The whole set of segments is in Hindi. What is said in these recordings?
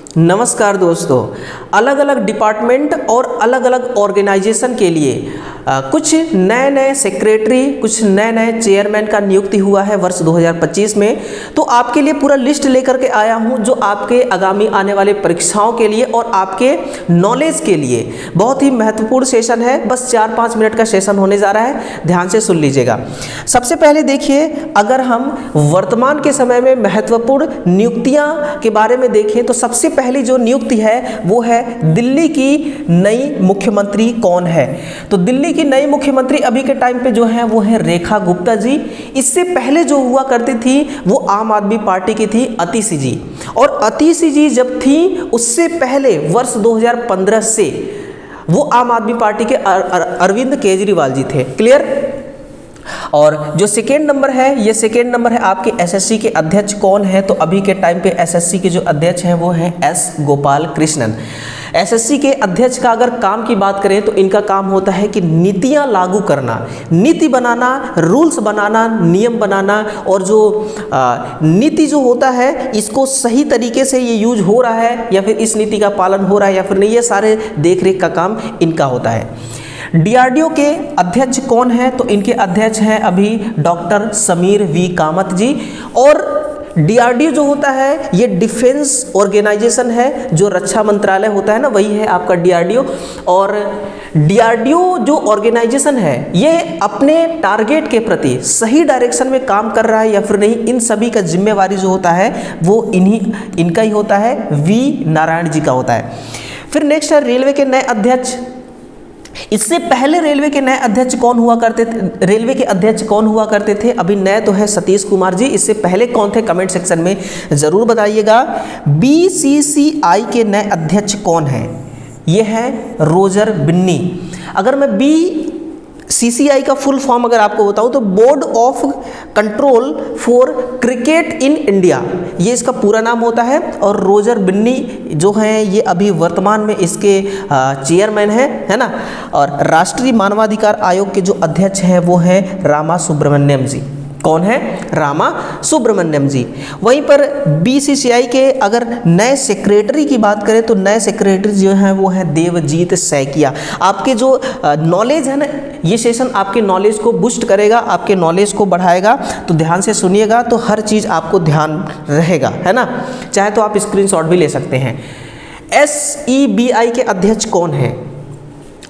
नमस्कार दोस्तों, अलग अलग डिपार्टमेंट और अलग अलग ऑर्गेनाइजेशन के लिए कुछ नए नए सेक्रेटरी, कुछ नए नए चेयरमैन का नियुक्ति हुआ है वर्ष 2025 में। तो आपके लिए पूरा लिस्ट लेकर के आया हूं जो आपके आगामी आने वाले परीक्षाओं के लिए और आपके नॉलेज के लिए बहुत ही महत्वपूर्ण सेशन है। बस 4-5 मिनट का सेशन होने जा रहा है, ध्यान से सुन लीजिएगा। सबसे पहले देखिए, अगर हम वर्तमान के समय में महत्वपूर्ण नियुक्तियां के बारे में देखें तो सबसे पहली जो नियुक्ति है वो है दिल्ली की नई मुख्यमंत्री कौन है। तो दिल्ली की नई मुख्यमंत्री अभी के टाइम पे जो है वो है रेखा गुप्ता जी। इससे पहले जो हुआ करती थी वो आम आदमी पार्टी की थी अतिशी जी, और अतिशी जी जब थी उससे पहले वर्ष 2015 से वो आम आदमी पार्टी के अरविंद केजरीवाल जी थे। क्लियर। और जो सेकेंड नंबर है, ये सेकेंड नंबर है आपके एसएससी के अध्यक्ष कौन है। तो अभी के टाइम पे एसएससी के जो अध्यक्ष हैं वो हैं एस गोपाल कृष्णन। एसएससी के अध्यक्ष का अगर काम की बात करें तो इनका काम होता है कि नीतियां लागू करना, नीति बनाना, रूल्स बनाना, नियम बनाना, और जो नीति जो होता है इसको सही तरीके से ये यूज हो रहा है या फिर इस नीति का पालन हो रहा है या फिर नहीं, ये सारे देख रेख का काम इनका होता है। डीआरडीओ के अध्यक्ष कौन है। तो इनके अध्यक्ष हैं अभी डॉक्टर समीर वी कामत जी। और डीआरडीओ जो होता है ये डिफेंस ऑर्गेनाइजेशन है, जो रक्षा मंत्रालय होता है ना, वही है आपका डीआरडीओ। और डीआरडीओ जो ऑर्गेनाइजेशन है ये अपने टारगेट के प्रति सही डायरेक्शन में काम कर रहा है या फिर नहीं, इन सभी का जिम्मेवारी जो होता है वो इनका ही होता है, वी नारायण जी का होता है। फिर नेक्स्ट है रेलवे के नए अध्यक्ष। इससे पहले रेलवे के नए अध्यक्ष कौन हुआ करते थे, रेलवे के अध्यक्ष कौन हुआ करते थे। अभी नए तो है सतीश कुमार जी, इससे पहले कौन थे कमेंट सेक्शन में जरूर बताइएगा। बीसीसीआई के नए अध्यक्ष कौन है, ये है रोजर बिन्नी। अगर मैं बीसीसीआई का फुल फॉर्म अगर आपको बताऊं तो board of control for cricket in India, ये इसका पूरा नाम होता है। और रोजर बिन्नी जो हैं ये अभी वर्तमान में इसके चेयरमैन है ना। और राष्ट्रीय मानवाधिकार आयोग के जो अध्यक्ष हैं वो हैं रामा सुब्रमण्यम जी। कौन है? रामा सुब्रमण्यम जी। वहीं पर बीसीसीआई के अगर नए सेक्रेटरी की बात करें तो नए सेक्रेटरी जो हैं वो हैं देवजीत सैकिया। आपके जो नॉलेज है ना, ये सेशन आपके नॉलेज को बूस्ट करेगा, आपके नॉलेज को बढ़ाएगा। तो ध्यान से सुनिएगा तो हर चीज़ आपको ध्यान रहेगा, है ना। चाहे तो आप स्क्रीनशॉट भी ले सकते हैं। एसईबीआई के अध्यक्ष कौन है,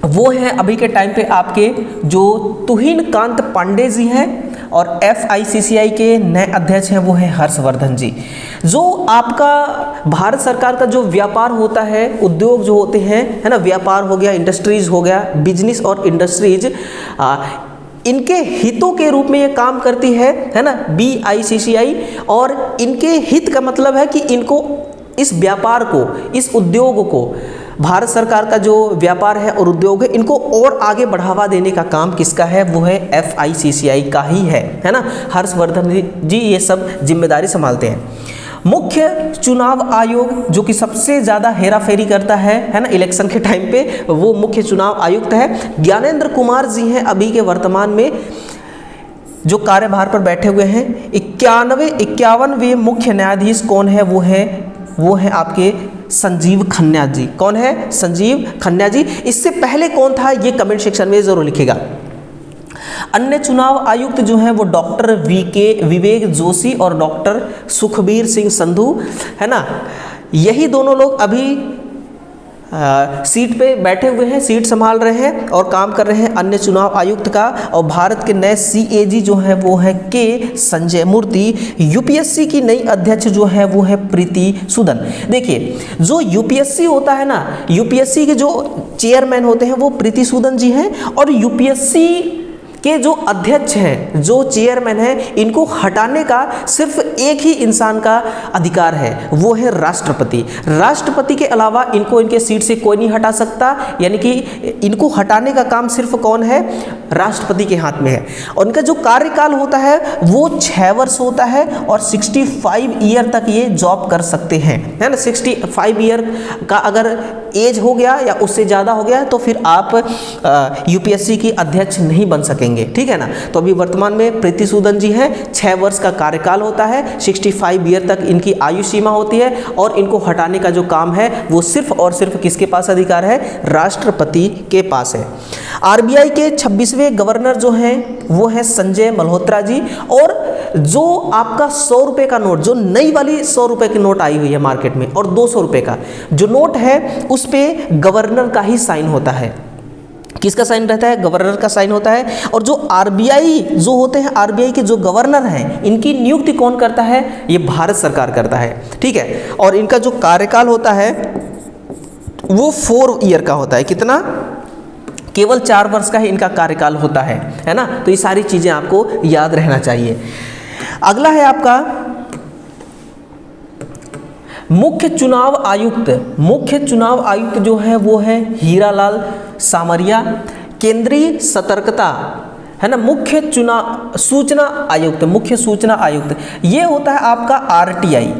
वो हैं अभी के टाइम पे आपके जो तुहिन कांत पांडे जी हैं। और एफआईसीसीआई के नए अध्यक्ष हैं वो हैं हर्षवर्धन जी। जो आपका भारत सरकार का जो व्यापार होता है, उद्योग जो होते हैं, है ना, व्यापार हो गया, इंडस्ट्रीज हो गया, बिजनेस और इंडस्ट्रीज, इनके हितों के रूप में ये काम करती है ना, बीआईसीसीआई। और इनके हित का मतलब है कि इनको इस व्यापार को, इस उद्योग को, भारत सरकार का जो व्यापार है और उद्योग है, इनको और आगे बढ़ावा देने का काम किसका है, वो है एफआईसीसीआई का ही है ना। हर्षवर्धन जी ये सब जिम्मेदारी संभालते हैं। मुख्य चुनाव आयोग जो कि सबसे ज़्यादा हेराफेरी करता है ना इलेक्शन के टाइम पे, वो मुख्य चुनाव आयुक्त है ज्ञानेंद्र कुमार जी हैं अभी के वर्तमान में जो कार्यभार पर बैठे हुए हैं। 51वें मुख्य न्यायाधीश कौन है, वो है आपके संजीव खन्ना जी। कौन है? संजीव खन्ना जी। इससे पहले कौन था ये कमेंट सेक्शन में जरूर लिखिएगा। अन्य चुनाव आयुक्त जो हैं वो डॉक्टर विवेक जोशी और डॉक्टर सुखबीर सिंह संधू, है ना। यही दोनों लोग अभी सीट पे बैठे हुए हैं, सीट संभाल रहे हैं और काम कर रहे हैं अन्य चुनाव आयुक्त का। और भारत के नए सीएजी जो है वो है के संजय मूर्ति। यूपीएससी की नई अध्यक्ष जो है वो है प्रीति सूदन। देखिए, जो यूपीएससी होता है ना, यूपीएससी के जो चेयरमैन होते हैं वो प्रीति सूदन जी हैं। और यूपीएससी के जो अध्यक्ष हैं, जो चेयरमैन हैं, इनको हटाने का सिर्फ एक ही इंसान का अधिकार है, वो है राष्ट्रपति। राष्ट्रपति के अलावा इनको इनके सीट से कोई नहीं हटा सकता, यानी कि इनको हटाने का काम सिर्फ कौन है, राष्ट्रपति के हाथ में है। और इनका जो कार्यकाल होता है वो 6 वर्ष होता है और 65 ईयर तक ये जॉब कर सकते हैं, है ना। 65 ईयर का अगर एज हो गया या उससे ज़्यादा हो गया तो फिर आप यूपीएससी की अध्यक्ष नहीं बन सकेंगे, ठीक है ना। तो अभी वर्तमान में प्रीति सूदन जी हैं, 6 वर्ष का कार्यकाल होता है, 65 ईयर तक इनकी आयु सीमा होती है और इनको हटाने का जो काम है वो सिर्फ और सिर्फ किसके पास अधिकार है, राष्ट्रपति के पास है। आरबीआई के 26वें गवर्नर जो हैं वो है संजय मल्होत्रा जी। और जो आपका 100 रुपये का नोट, जो नई वाली 100 रुपये की नोट आई हुई है मार्केट में, और 200 रुपये का जो नोट है उस पर गवर्नर का ही साइन होता है। किसका साइन रहता है, गवर्नर का साइन होता है। और जो आरबीआई जो होते हैं, आरबीआई के जो गवर्नर हैं, इनकी नियुक्ति कौन करता है, ये भारत सरकार करता है, ठीक है। और इनका जो कार्यकाल होता है वो 4 ईयर का होता है। कितना, केवल 4 वर्ष का ही इनका कार्यकाल होता है ना। तो ये सारी चीजें आपको याद रहना चाहिए। अगला है आपका मुख्य चुनाव आयुक्त। मुख्य चुनाव आयुक्त जो है वो है हीरालाल सामरिया। केंद्रीय सतर्कता है ना, मुख्य सूचना आयुक्त, मुख्य सूचना आयुक्त ये होता है आपका आरटीआई।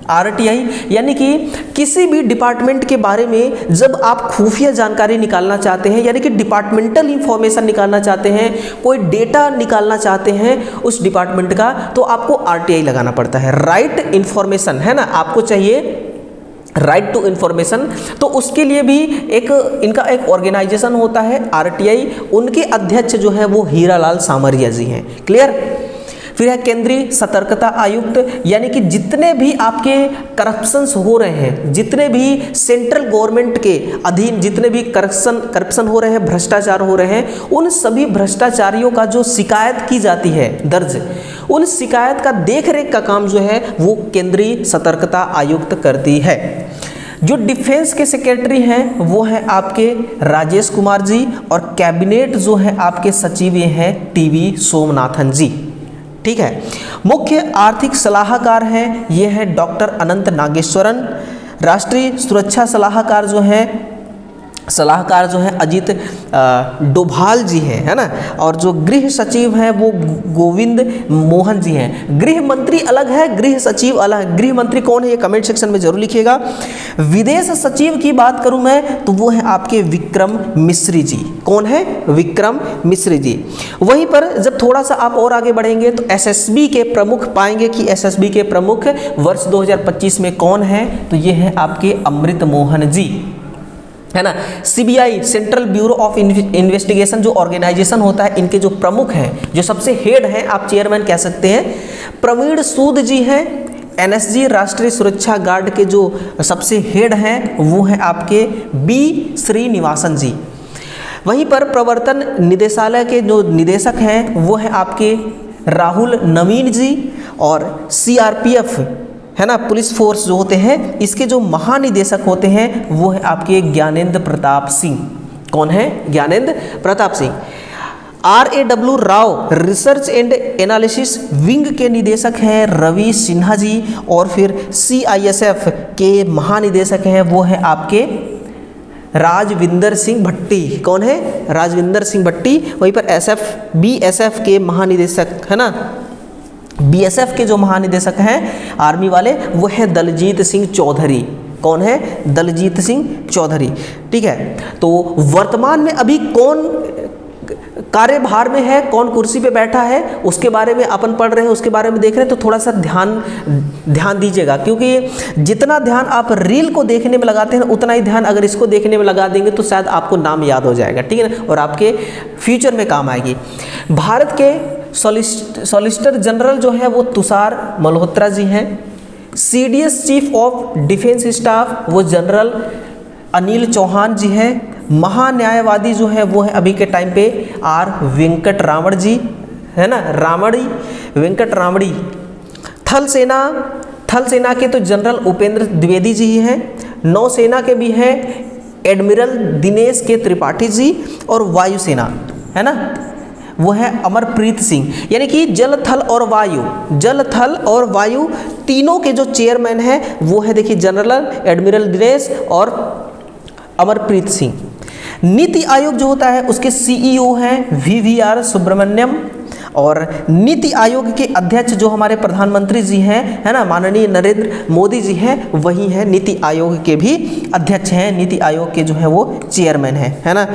आरटीआई यानी कि किसी भी डिपार्टमेंट के बारे में जब आप खुफिया जानकारी निकालना चाहते हैं, यानी कि डिपार्टमेंटल इंफॉर्मेशन निकालना चाहते हैं, कोई डेटा निकालना चाहते हैं उस डिपार्टमेंट का, तो आपको आरटीआई लगाना पड़ता है। राइट इंफॉर्मेशन है ना, आपको चाहिए राइट टू इंफॉर्मेशन। तो उसके लिए भी इनका एक ऑर्गेनाइजेशन होता है आरटीआई। उनके अध्यक्ष जो है वो हीरालाल सामरिया जी हैं। क्लियर। फिर है केंद्रीय सतर्कता आयुक्त, यानी कि जितने भी आपके करप्शंस हो रहे हैं, जितने भी सेंट्रल गवर्नमेंट के अधीन जितने भी करप्शन हो रहे हैं, भ्रष्टाचार हो रहे हैं, उन सभी भ्रष्टाचारियों का जो शिकायत की जाती है दर्ज, उन शिकायत का देखरेख का काम जो है वो केंद्रीय सतर्कता आयुक्त करती है। जो डिफेंस के सेक्रेटरी हैं वो हैं आपके राजेश कुमार जी, और कैबिनेट जो है आपके सचिव ये हैं टीवी सोमनाथन जी, ठीक है। मुख्य आर्थिक सलाहकार हैं ये हैं डॉक्टर अनंत नागेश्वरन। राष्ट्रीय सुरक्षा सलाहकार जो हैं अजित डोभाल जी हैं, है ना। और जो गृह सचिव हैं वो गोविंद मोहन जी हैं। गृह मंत्री अलग है, गृह सचिव अलग है। गृह मंत्री कौन है ये कमेंट सेक्शन में जरूर लिखिएगा। विदेश सचिव की बात करूं मैं तो वो है आपके विक्रम मिश्री जी। कौन है, विक्रम मिश्री जी। वहीं पर जब थोड़ा सा आप और आगे बढ़ेंगे तो एसएसबी के प्रमुख पाएंगे कि एसएसबी के प्रमुख वर्ष 2025 में कौन है, तो ये है आपके अमृत मोहन जी, है ना। CBI central bureau of investigation जो ऑर्गेनाइजेशन होता है, इनके जो प्रमुख हैं, जो सबसे हेड हैं, आप चेयरमैन कह सकते हैं, प्रवीण सूद जी हैं। एनएसजी राष्ट्रीय सुरक्षा गार्ड के जो सबसे हेड हैं वो हैं आपके बी श्रीनिवासन जी। वहीं पर प्रवर्तन निदेशालय के जो निदेशक हैं वो हैं आपके राहुल नवीन जी। और सीआरपीएफ है ना, पुलिस फोर्स जो होते हैं, इसके जो महानिदेशक होते हैं वो है आपके ज्ञानेंद्र प्रताप सिंह। कौन है, Gyanendra Pratap Singh. RAW Rao research and analysis wing के निदेशक हैं रवि सिन्हा जी। और फिर CISF के महानिदेशक हैं वो है आपके राजविंदर सिंह भट्टी। कौन है, राजविंदर सिंह भट्टी। वहीं पर BSF के महानिदेशक है ना, BSF के जो महानिदेशक हैं आर्मी वाले वो है दलजीत सिंह चौधरी। कौन है, दलजीत सिंह चौधरी, ठीक है। तो वर्तमान में अभी कौन कार्यभार में है, कौन कुर्सी पे बैठा है, उसके बारे में अपन पढ़ रहे हैं, उसके बारे में देख रहे हैं। तो थोड़ा सा ध्यान दीजिएगा, क्योंकि जितना ध्यान आप रील को देखने में लगाते हैं उतना ही ध्यान अगर इसको देखने में लगा देंगे तो शायद आपको नाम याद हो जाएगा, ठीक है ना, और आपके फ्यूचर में काम आएगी। भारत के सॉलिसिटर जनरल जो है वो तुषार मल्होत्रा जी हैं। CDS chief of defence staff वो जनरल अनिल चौहान जी हैं। महान्यायवादी जो है वो है अभी के टाइम पे R वेंकट रावण जी, है ना, वेंकट रावड़ी। थल सेना के तो जनरल उपेंद्र द्विवेदी जी हैं। नौसेना के भी हैं एडमिरल दिनेश के त्रिपाठी जी। और वायुसेना है ना, वो है अमरप्रीत सिंह। यानी कि जल थल और वायु तीनों के जो चेयरमैन हैं वो है, देखिए, जनरल एडमिरल दिनेश और अमरप्रीत सिंह। नीति आयोग जो होता है उसके CEO हैं VVR सुब्रमण्यम। और नीति आयोग के अध्यक्ष जो हमारे प्रधानमंत्री जी हैं, है ना, माननीय नरेंद्र मोदी जी हैं, वही हैं नीति आयोग के भी अध्यक्ष हैं, नीति आयोग के जो है वो चेयरमैन हैं, है ना।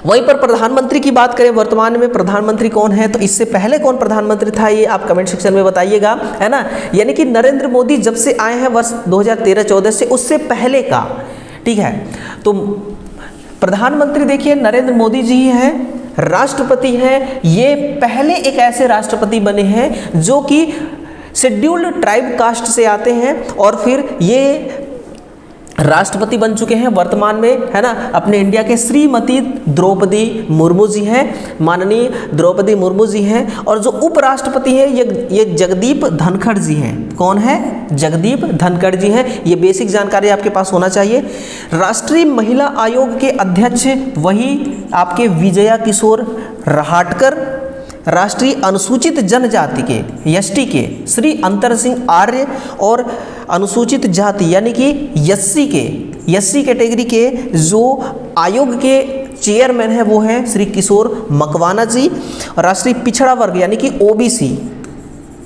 वहीं पर प्रधानमंत्री की बात करें, वर्तमान में प्रधानमंत्री कौन है, तो इससे पहले कौन प्रधानमंत्री था ये आप कमेंट सेक्शन में बताइएगा, है ना। यानी कि नरेंद्र मोदी जब से आए हैं वर्ष 2013-14 से, उससे पहले का, ठीक है। तो प्रधानमंत्री देखिए नरेंद्र मोदी जी हैं, राष्ट्रपति हैं, ये पहले एक ऐसे राष्ट्रपति बने हैं जो कि शेड्यूल्ड ट्राइब कास्ट से आते हैं और फिर ये राष्ट्रपति बन चुके हैं वर्तमान में, है ना। अपने इंडिया के श्रीमती द्रौपदी मुर्मू जी हैं, माननीय द्रौपदी मुर्मू जी हैं। और जो उपराष्ट्रपति हैं ये जगदीप धनखड़ जी हैं। कौन है? जगदीप धनखड़ जी हैं। ये बेसिक जानकारी आपके पास होना चाहिए। राष्ट्रीय महिला आयोग के अध्यक्ष वही आपके विजया किशोर रहाटकर। राष्ट्रीय अनुसूचित जनजाति के एसटी के श्री अंतर सिंह आर्य और अनुसूचित जाति यानी कि एससी कैटेगरी के जो आयोग के चेयरमैन हैं वो हैं श्री किशोर मकवाना जी। राष्ट्रीय पिछड़ा वर्ग यानी कि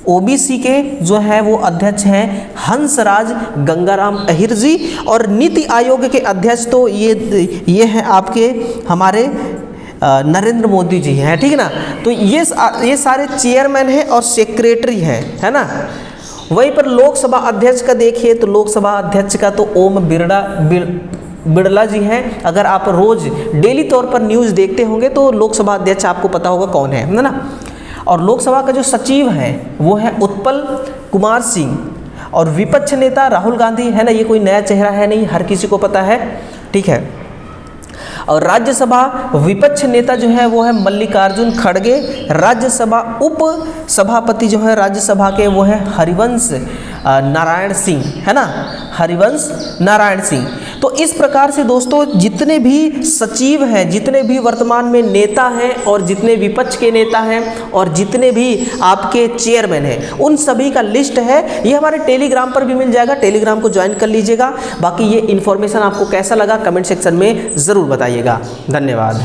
ओबीसी के जो है वो अध्यक्ष हैं हंसराज गंगाराम अहिर जी। और नीति आयोग के अध्यक्ष तो ये हैं आपके हमारे नरेंद्र मोदी जी हैं, ठीक है ना। तो ये सारे चेयरमैन हैं और सेक्रेटरी हैं, है ना। वहीं पर लोकसभा अध्यक्ष का देखिए तो लोकसभा अध्यक्ष का तो ओम बिरला जी हैं। अगर आप रोज डेली तौर पर न्यूज़ देखते होंगे तो लोकसभा अध्यक्ष आपको पता होगा कौन है ना। और लोकसभा का जो सचिव है वो है उत्पल कुमार सिंह। और विपक्ष नेता राहुल गांधी, है ना, ये कोई नया चेहरा है नहीं, हर किसी को पता है, ठीक है। और राज्यसभा विपक्ष नेता जो है वो है मल्लिकार्जुन खड़गे। राज्यसभा उप सभापति जो है राज्यसभा के वो है हरिवंश नारायण सिंह, है ना, हरिवंश नारायण सिंह। तो इस प्रकार से दोस्तों जितने भी सचिव हैं, जितने भी वर्तमान में नेता हैं और जितने विपक्ष के नेता हैं और जितने भी आपके चेयरमैन हैं, उन सभी का लिस्ट है। ये हमारे टेलीग्राम पर भी मिल जाएगा, टेलीग्राम को ज्वाइन कर लीजिएगा। बाकी ये इन्फॉर्मेशन आपको कैसा लगा कमेंट सेक्शन में ज़रूर बताइएगा। धन्यवाद।